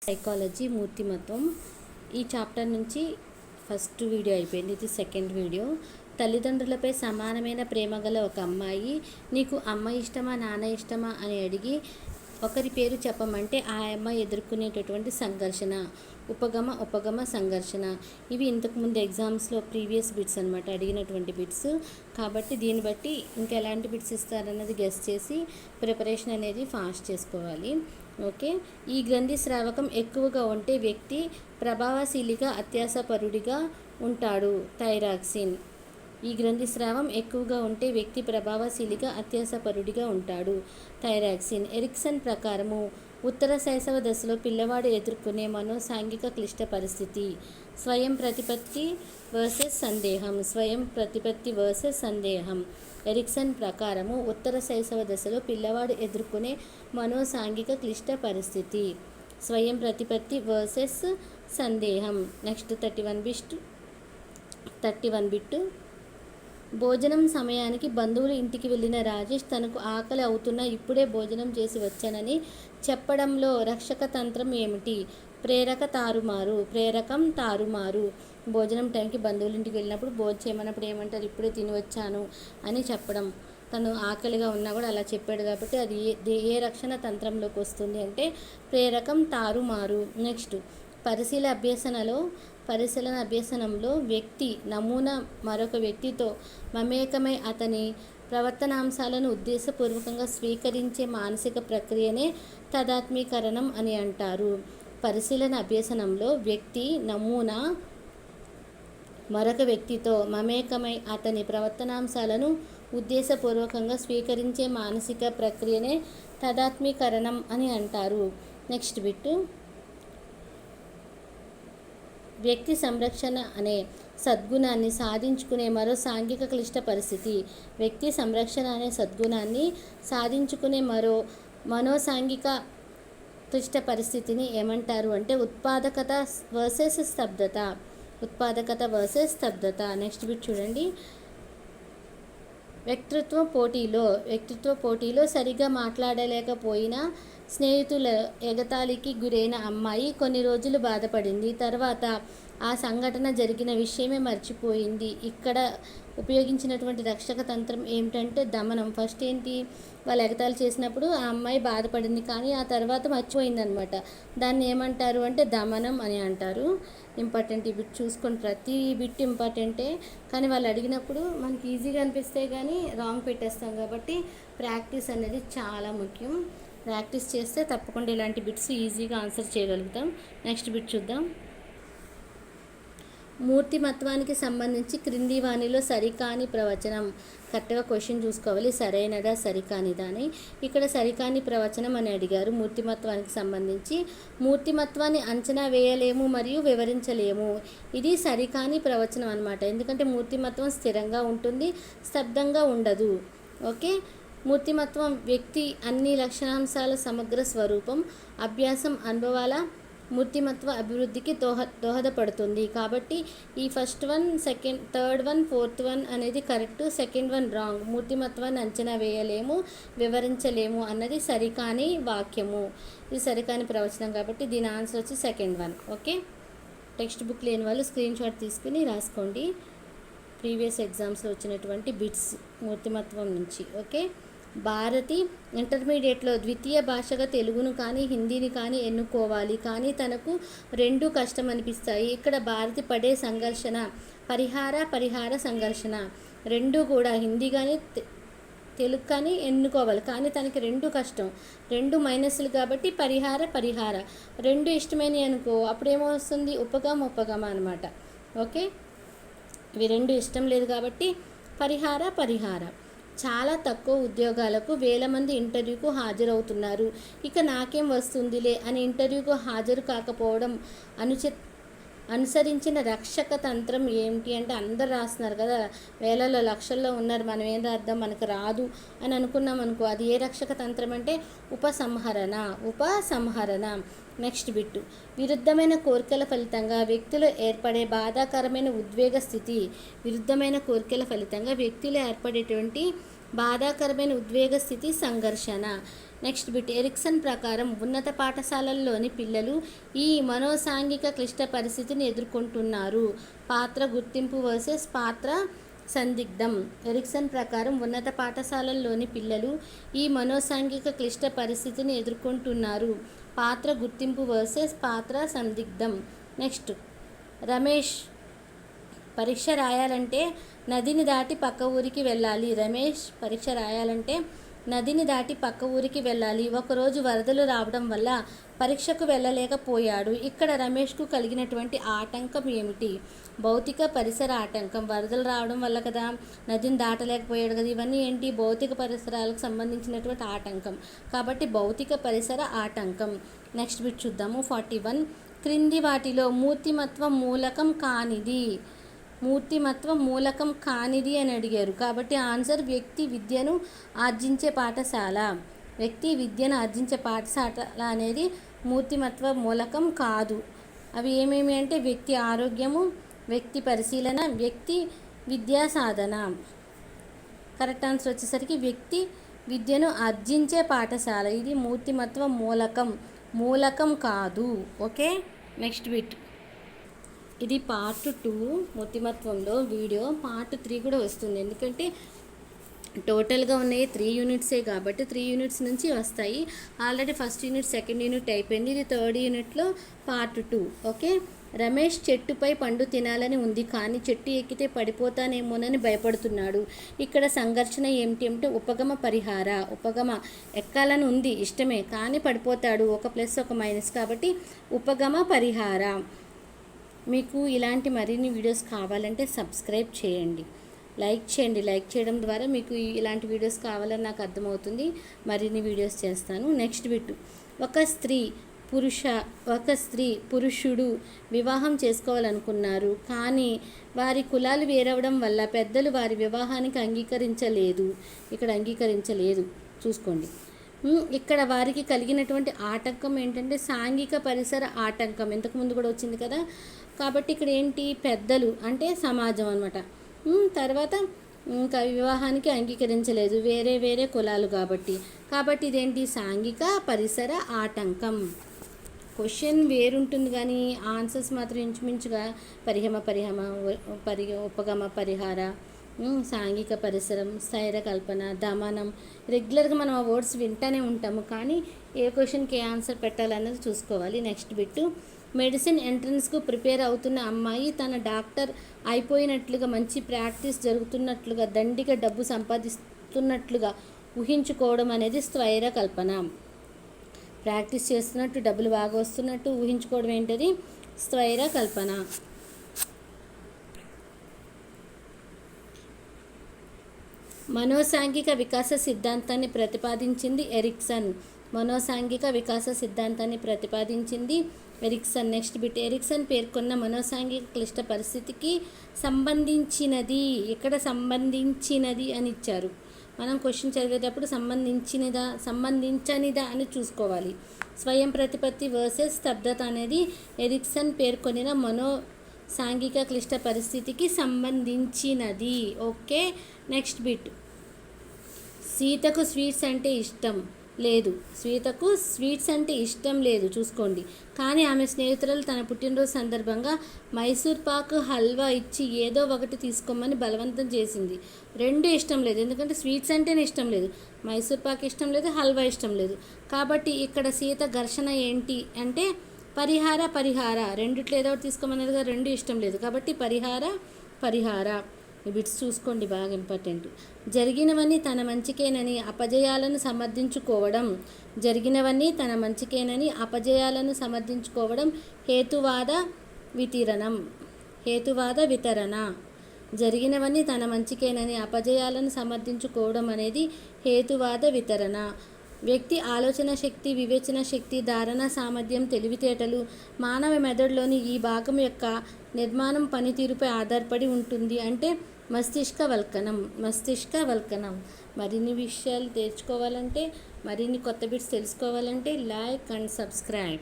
Psychology మూర్తిమత్వం. ఈ chapter నుంచి first video అయిపోయింది, ఇది సెకండ్ వీడియో. తల్లిదండ్రులపై సమానమైన ప్రేమ గల ఒక అమ్మాయి నీకు అమ్మ ఇష్టమా నాన్న ఇష్టమా అని అడిగి ఒకరి పేరు చెప్పమంటే ఆ అమ్మాయి ఎదుర్కొనేటటువంటి సంఘర్షణ, ఉపగమ సంఘర్షణ. ఇవి ఇంతకుముందు ఎగ్జామ్స్లో ప్రీవియస్ బిట్స్ అనమాట, అడిగినటువంటి బిట్స్. కాబట్టి దీన్ని బట్టి ఇంకెలాంటి బిట్స్ ఇస్తారన్నది గెస్ చేసి ప్రిపరేషన్ అనేది ఫాస్ట్ చేసుకోవాలి. ఓకే. ఈ గ్రంథి స్రావకం ఎక్కువగా ఉంటే వ్యక్తి ప్రభావశీలిగా అత్యాసపరుడిగా ఉంటాడు. థైరాక్సిన్. ఈ గ్రంథి స్రావం ఎక్కువగా ఉంటే వ్యక్తి ప్రభావశీలిగా అత్యాసపరుడిగా ఉంటాడు. థైరాక్సిన్. ఎరిక్సన్ ప్రకారము ఉత్తర శైశవ దశలో పిల్లవాడు ఎదుర్కొనే మనోసాంఘిక క్లిష్ట పరిస్థితి స్వయం ప్రతిపత్తి వర్సెస్ సందేహం. ఎరిక్సన్ ప్రకారము ఉత్తర శైశవ దశలో పిల్లవాడు ఎదుర్కొనే మనోసాంఘిక క్లిష్ట పరిస్థితి స్వయం ప్రతిపత్తి వర్సెస్ సందేహం. Next 31 bit. భోజనం సమయానికి బంధువులు ఇంటికి వెళ్ళిన రాజేష్ తనకు ఆకలి అవుతున్నా ఇప్పుడే భోజనం చేసి వచ్చానని చెప్పడంలో రక్షక తంత్రం ఏమిటి? ప్రేరకం తారుమారు. భోజనం టైంకి బంధువుల ఇంటికి వెళ్ళినప్పుడు భోజనం చేయమన్నప్పుడు ఏమంటారు? ఇప్పుడే తిని వచ్చాను అని చెప్పడం. తను ఆకలిగా ఉన్నా కూడా అలా చెప్పాడు కాబట్టి అది ఏ రక్షణ తంత్రంలోకి వస్తుంది అంటే ప్రేరకం తారుమారు. నెక్స్ట్ పరిశీలన అభ్యసనంలో వ్యక్తి నమూనా మరొక వ్యక్తితో మమేకమై అతని ప్రవర్తనాంశాలను ఉద్దేశపూర్వకంగా స్వీకరించే మానసిక ప్రక్రియనే తదాత్మీకరణం అని అంటారు. పరిశీలన అభ్యసనంలో వ్యక్తి నమూనా మరొక వ్యక్తితో మమేకమై అతని ప్రవర్తనాంశాలను ఉద్దేశపూర్వకంగా స్వీకరించే మానసిక ప్రక్రియనే తదాత్మీకరణం అని అంటారు. Next bit. వ్యక్తి సంరక్షణ అనే సద్గుణాన్ని సాధించుకునే మరో సాంఘిక క్లిష్ట పరిస్థితి. వ్యక్తి సంరక్షణ అనే సద్గుణాన్ని సాధించుకునే మరో మనోసాంఘిక క్లిష్ట పరిస్థితిని ఏమంటారు అంటే ఉత్పాదకత వర్సెస్ స్తబ్దత. నెక్స్ట్ బిట్ చూడండి. వ్యక్తిత్వ పోటీలో సరిగా మాట్లాడలేకపోయినా స్నేహితుల ఎగతాళికి గురైన అమ్మాయి కొన్ని రోజులు బాధపడింది. తర్వాత ఆ సంఘటన జరిగిన విషయమే మర్చిపోయింది. ఇక్కడ ఉపయోగించినటువంటి రక్షక తంత్రం ఏమిటంటే దమనం. ఫస్ట్ ఏంటి? వాళ్ళు ఎగతాళి చేసినప్పుడు ఆ అమ్మాయి బాధపడింది, కానీ ఆ తర్వాత మర్చిపోయిందనమాట. దాన్ని ఏమంటారు అంటే దమనం అని అంటారు. ఇంపార్టెంట్ ఈ బిట్ చూసుకోండి, ప్రతి బిట్ ఇంపార్టెంటే. కానీ వాళ్ళు అడిగినప్పుడు మనకి ఈజీగా అనిపిస్తే కానీ రాంగ్ పెట్టేస్తాం కాబట్టి ప్రాక్టీస్ అనేది చాలా ముఖ్యం. ప్రాక్టీస్ చేస్తే తప్పకుండా ఇలాంటి బిట్స్ ఈజీగా ఆన్సర్ చేయగలుగుతాం. నెక్స్ట్ బిట్ చూద్దాం. మూర్తిమత్వానికి సంబంధించి క్రింది వాణిలో సరికాని ప్రవచనం. కరెక్ట్గా క్వశ్చన్ చూసుకోవాలి, సరైనదా సరికానిదా అని. ఇక్కడ సరికాని ప్రవచనం అని అడిగారు. మూర్తిమత్వానికి సంబంధించి మూర్తిమత్వాన్ని అంచనా వేయలేము మరియు వివరించలేము. ఇది సరికాని ప్రవచనం అనమాట. ఎందుకంటే మూర్తిమత్వం స్థిరంగా ఉంటుంది, స్తబ్దంగా ఉండదు. ఓకే. మూర్తిమత్వం వ్యక్తి అన్ని లక్షణాంశాల సమగ్ర స్వరూపం. అభ్యాసం అనుభవాల మూర్తిమత్వ అభివృద్ధికి దోహదపడుతుంది. కాబట్టి ఈ first one, third one, fourth one అనేది కరెక్ట్, సెకండ్ వన్ రాంగ్. మూర్తిమత్వాన్ని అంచనా వేయలేము, వివరించలేము అన్నది సరికాని వాక్యము. ఇది సరికాని ప్రవచనం కాబట్టి దీని ఆన్సర్ వచ్చి second one. Okay. Text book లేని వాళ్ళు స్క్రీన్ షాట్ తీసుకుని రాసుకోండి. ప్రీవియస్ ఎగ్జామ్స్లో వచ్చినటువంటి బిట్స్ మూర్తిమత్వం నుంచి. ఓకే. భారతి ఇంటర్మీడియట్లో ద్వితీయ భాషగా తెలుగును కానీ హిందీని కానీ ఎన్నుకోవాలి, కానీ తనకు రెండు కష్టం అనిపిస్తాయి. ఇక్కడ భారతి పడే సంఘర్షణ పరిహార సంఘర్షణ. రెండు కూడా హిందీ కానీ తెలుగు కానీ ఎన్నుకోవాలి, కానీ తనకి రెండు కష్టం, రెండు మైనస్లు కాబట్టి పరిహార. రెండు ఇష్టమైనవి అనుకో, అప్పుడేమో వస్తుంది ఉపగమ అనమాట. ఓకే. ఇవి రెండు ఇష్టం లేదు కాబట్టి పరిహార. చాలా తక్కువ ఉద్యోగాలకు 1000 మంది ఇంటర్వ్యూకు హాజరవుతున్నారు. ఇక నాకేం వస్తుందిలే అని ఇంటర్వ్యూకు హాజరు కాకపోవడం అనుసరించిన రక్షక తంత్రం ఏమిటి అంటే అందరు రాస్తున్నారు కదా, వేలలో లక్షల్లో ఉన్నారు, మనం ఏం రాద్దాం, మనకు రాదు అని అనుకున్నాం అనుకో, అది ఏ రక్షక తంత్రం అంటే ఉపసంహరణ. Next bit. విరుద్ధమైన కోరికల ఫలితంగా వ్యక్తిలో ఏర్పడే బాధాకరమైన ఉద్వేగ స్థితి. విరుద్ధమైన కోరికల ఫలితంగా వ్యక్తిలో ఏర్పడేటువంటి బాధాకరమైన ఉద్వేగ స్థితి సంఘర్షణ. నెక్స్ట్ బిట్ ఎరిక్సన్ ప్రకారం ఉన్నత పాఠశాలల్లోని పిల్లలు ఈ మనోసాంఘిక క్లిష్ట పరిస్థితిని ఎదుర్కొంటున్నారు. పాత్ర గుర్తింపు వర్సెస్ పాత్ర సందిగ్ధం. ఎరిక్సన్ ప్రకారం ఉన్నత పాఠశాలల్లోని పిల్లలు ఈ మనోసాంఘిక క్లిష్ట పరిస్థితిని ఎదుర్కొంటున్నారు. పాత్ర గుర్తింపు వర్సెస్ పాత్ర సందిగ్ధం. నెక్స్ట్ రమేష్ పరీక్ష రాయాలంటే నదిని దాటి పక్క ఊరికి వెళ్ళాలి. రమేష్ పరీక్ష రాయాలంటే నదిని దాటి పక్క ఊరికి వెళ్ళాలి. ఒకరోజు వరదలు రావడం వల్ల పరీక్షకు వెళ్ళలేకపోయాడు. ఇక్కడ రమేష్కు కలిగినటువంటి ఆటంకం ఏమిటి? భౌతిక పరిసర ఆటంకం. వరదలు రావడం వల్ల కదా నదిని దాటలేకపోయాడు కదా. ఇవన్నీ ఏంటి? భౌతిక పరిసరాలకు సంబంధించినటువంటి ఆటంకం. కాబట్టి భౌతిక పరిసర ఆటంకం. నెక్స్ట్ బిట్ చూద్దాము. 41 క్రింది వాటిలో మూర్తిమత్వం మూలకం కానిది. మూర్తిమత్వం మూలకం కానిది అని అడిగారు. కాబట్టి ఆన్సర్ వ్యక్తి విద్యను ఆర్జించే పాఠశాల. వ్యక్తి విద్యను ఆర్జించే పాఠశాల అనేది మూర్తిమత్వ మూలకం కాదు. అవి ఏమేమి అంటే వ్యక్తి ఆరోగ్యము, వ్యక్తి పరిశీలన, వ్యక్తి విద్యా సాధన. కరెక్ట్ ఆన్సర్ వచ్చేసరికి వ్యక్తి విద్యను ఆర్జించే పాఠశాల. ఇది మూర్తిమత్వ మూలకం కాదు. Okay, next bit. ఇది పార్ట్ 2 మూర్తిమత్వంలో వీడియో. పార్ట్ 3 కూడా వస్తుంది. ఎందుకంటే టోటల్గా ఉన్నాయి 3 యూనిట్సే కాబట్టి 3 యూనిట్స్ నుంచి వస్తాయి. Already first unit, second unit అయిపోయింది. ఇది థర్డ్ యూనిట్లో పార్ట్ 2. ఓకే. రమేష్ చెట్టుపై పండు తినాలని ఉంది, కానీ చెట్టు ఎక్కితే పడిపోతానేమోనని భయపడుతున్నాడు. ఇక్కడ సంఘర్షణ ఏమిటి అంటే ఉపగమ పరిహార. ఉపగమ ఎక్కాలని ఉంది, ఇష్టమే, కానీ పడిపోతాడు. ఒక ప్లస్ ఒక మైనస్, కాబట్టి ఉపగమ పరిహార. మీకు ఇలాంటి మరిన్ని వీడియోస్ కావాలంటే సబ్స్క్రైబ్ చేయండి, లైక్ చేయండి. లైక్ చేయడం ద్వారా మీకు ఇలాంటి వీడియోస్ కావాలని నాకు అర్థమవుతుంది. మరిన్ని వీడియోస్ చేస్తాను. Next bit. ఒక స్త్రీ పురుషుడు వివాహం చేసుకోవాలనుకున్నారు, కానీ వారి కులాలు వేరవడం వల్ల పెద్దలు వారి వివాహానికి అంగీకరించలేదు. ఇక్కడ అంగీకరించలేదు చూసుకోండి. ఇక్కడ వారికి కలిగినటువంటి ఆటంకం ఏంటంటే సాంఘిక పరిసర ఆటంకం. ఇంతకుముందు కూడా వచ్చింది కదా. కాబట్టి ఇక్కడ ఏంటి? పెద్దలు అంటే సమాజం అన్నమాట. తర్వాత ఇంకా వివాహానికి అంగీకరించలేదు, వేరే వేరే కులాలు కాబట్టి ఇదేంటి? సాంఘిక పరిసర ఆటంకం. క్వశ్చన్ వేరుంటుంది కానీ ఆన్సర్స్ మాత్రం ఇంచుమించుగా ఉపగమ పరిహార, సాంఘిక పరిసరం, స్థైర కల్పన, దమనం. రెగ్యులర్గా మనం ఆ వర్డ్స్ వింటూనే ఉంటాము, కానీ ఏ క్వశ్చన్కి ఏ ఆన్సర్ పెట్టాలన్నది చూసుకోవాలి. Next bit. మెడిసిన్ ఎంట్రన్స్కు ప్రిపేర్ అవుతున్న అమ్మాయి తన డాక్టర్ అయిపోయినట్లుగా, మంచి ప్రాక్టీస్ జరుగుతున్నట్లుగా, దండిగా డబ్బు సంపాదిస్తున్నట్లుగా ఊహించుకోవడం అనేది స్థైర కల్పన. ప్రాక్టీస్ చేస్తున్నట్టు, డబ్బులు బాగా వస్తున్నట్టు ఊహించుకోవడం ఏంటది? స్థైర కల్పన. మనోసాంఘిక వికాస సిద్ధాంతాన్ని ప్రతిపాదించింది ఎరిక్సన్. మనోసాంఘిక వికాస సిద్ధాంతాన్ని ప్రతిపాదించింది ఎరిక్సన్. Next bit. ఎరిక్సన్ పేర్కొన్న మనోసాంఘిక క్లిష్ట పరిస్థితికి సంబంధించినది. ఇక్కడ సంబంధించినది అని ఇచ్చారు. మనం క్వశ్చన్ చదివేటప్పుడు సంబంధించనిదా అని చూసుకోవాలి. స్వయం ప్రతిపత్తి వర్సెస్ స్తబ్దత అనేది ఎరిక్సన్ పేర్కొనిన సాంఘిక క్లిష్ట పరిస్థితికి సంబంధించినది. Okay, next bit. సీతకు స్వీట్స్ అంటే ఇష్టం లేదు చూసుకోండి. కానీ ఆమె స్నేహితురాలు తన పుట్టినరోజు సందర్భంగా మైసూర్ పాక్ హల్వా ఇచ్చి ఏదో ఒకటి తీసుకోమని బలవంతం చేసింది. రెండు ఇష్టం లేదు, ఎందుకంటే స్వీట్స్ అంటేనే ఇష్టం లేదు, మైసూర్ పాక్ ఇష్టం లేదు, హల్వా ఇష్టం లేదు. కాబట్టి ఇక్కడ సీత ఘర్షణ ఏంటి అంటే పరిహార. రెండిట్లో ఏదో ఒకటి తీసుకోమన్నదిగా, రెండు ఇష్టం లేదు కాబట్టి పరిహార. ఈ బిట్స్ చూసుకోండి, బాగా ఇంపార్టెంట్. జరిగినవన్నీ తన మంచికేనని అపజయాలను సమర్థించుకోవడం హేతువాద వితరణ. జరిగినవన్నీ తన మంచికేనని అపజయాలను సమర్థించుకోవడం అనేది హేతువాద వితరణ. వ్యక్తి ఆలోచన శక్తి, వివేచన శక్తి, ధారణ సామర్థ్యం, తెలివితేటలు మానవ మెదడులోని ఈ భాగం యొక్క నిర్మాణం పనితీరుపై ఆధారపడి ఉంటుంది అంటే మస్తిష్క వల్కనం. మరిన్ని విషయాలు తెలుసుకోవాలంటే, మరిన్ని కొత్త బిట్స్ తెలుసుకోవాలంటే లైక్ అండ్ సబ్స్క్రైబ్.